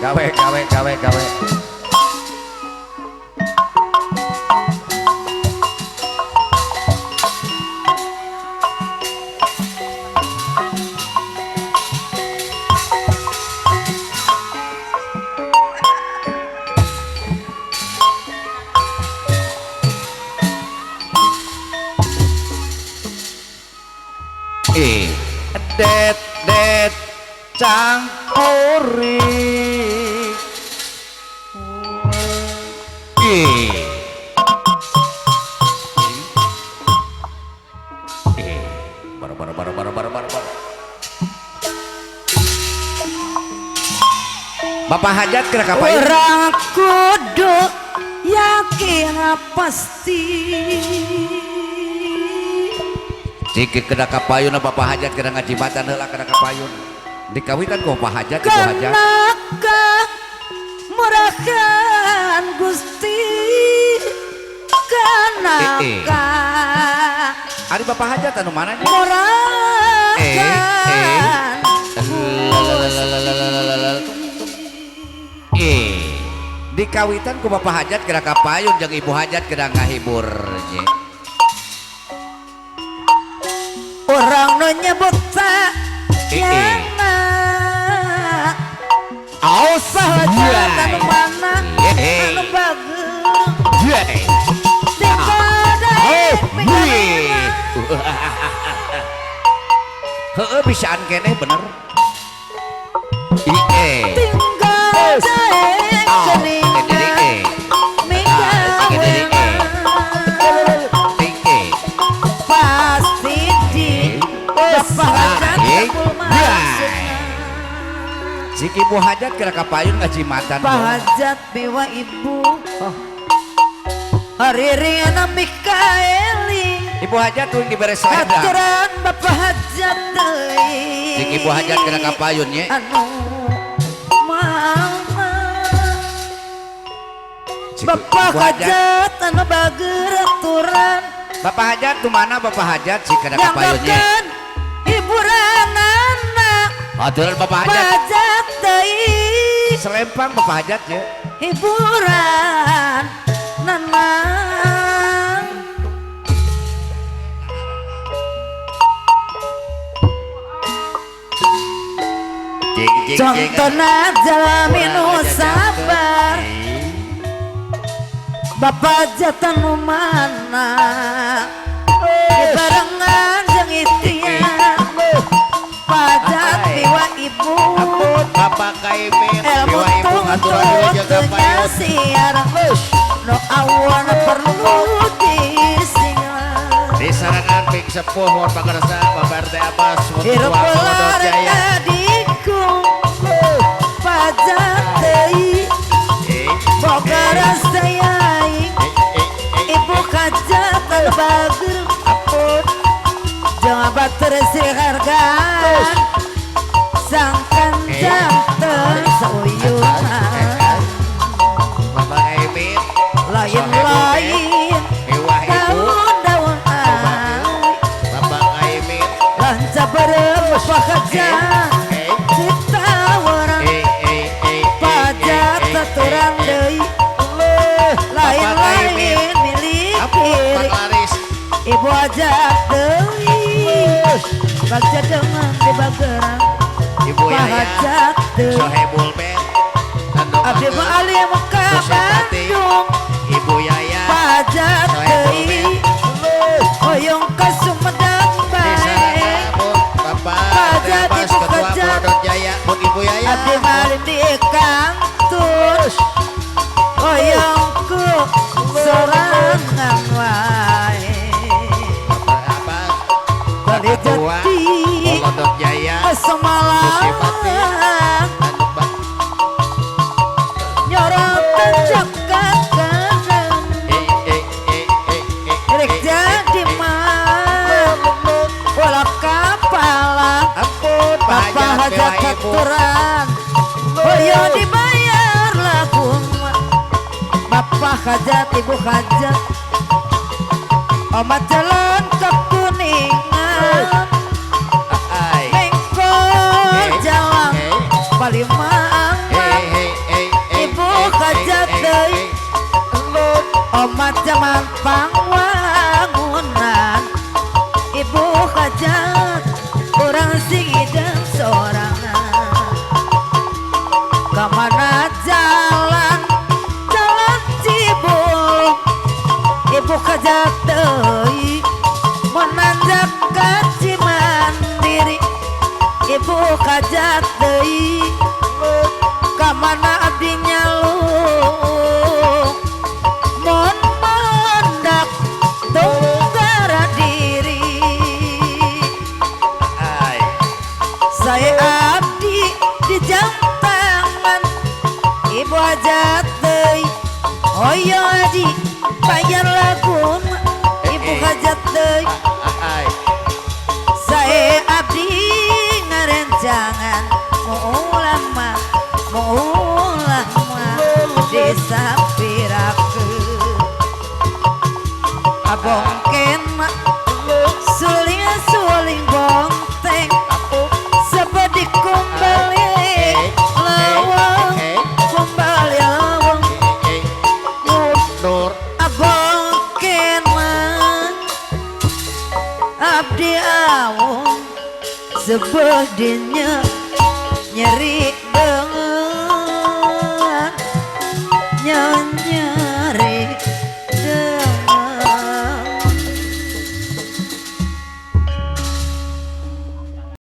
gawe. Det cangkuri bar. Bapak hajat kira kapain orang kudu yakin pasti Cikit kena kapayun bapak hajat kena ngajibatan heula kena kapayun dikawitan ku bapak hajat ibu hajat kenaka murahan Gusti kenaka ari bapak hajat anu mana nya murahan dikawitan ku bapak hajat kena kapayun jeung ibu hajat kena ngahibur ye. Orang nu nyebut yana sahaja anu mana anu bagus heueuh bisaan keneh bener tinggal jae kening pasti di Jik ibu hajat kira kapayun ngajimatan hajat bewa ibu haririana Mikaeli ibu hajat tuh diberi selendang haturan bapak hajat deui jik ibu hajat kira kapayun ye anu mama bapak hajat anu bager aturan bapak hajat tuh mana bapak hajat jik kira kapayun ye hiburan anak aturan bapak hajat hajat deui selempang bapak hajat ya hiburan nanang contohna jalami nu sabar bapak jatan nu mana barengan jeung ikhtiar pajat biwa ibu bapak kaimin ilmu tuntut siar no awan perlu disingar disarangan ping sepuh mohon pangarsa babar teh Abbas hirup ular kadiku pajat deui boga rasa yaing ibu kajat anu bager jeung batur sri hargaan sangkan janten sauyungan bapak kaimin lain-lain daun-daun bapak kaimin lanca bareng pakajat ditawaran pajat aturan deui lain-lain milik ibu ajak deui bagja dengan di bageran ibu pajat deui Sohebul Ben abdi mah ali Mekah Bandung ibu Yaya pajat deui hoyong ka Sumedang bae pajat ibu kajat ibu Yaya abdi malin di kantor hoyong ku sorangan wae bari jati Polodok Jaya semalang nyorotan jagat kadang rek jadi mah wala kapalan bapak hajat aturan hoyo dibayar lagu bapak hajat ibu hajat omat jalan ke Kuningan mengko jalan Palimaang pangwangunan ibu hajat orang sidang sorangan kemana jalan jalan cibul ibu hajat deui menanjak ka Cimandiri ibu hajat deui kamana abdi nyalung mon mendak tunggara diri saya abdi di jam tangan ibu hajat deui oyo aji bayar lagun ibu hajat deui saya abdi ngarencangan mau ulama disapirakeun abongken suling bonteng sepedi kumbali lawang kumbali lawang Nur abongken abdi awong sebedinya nyeri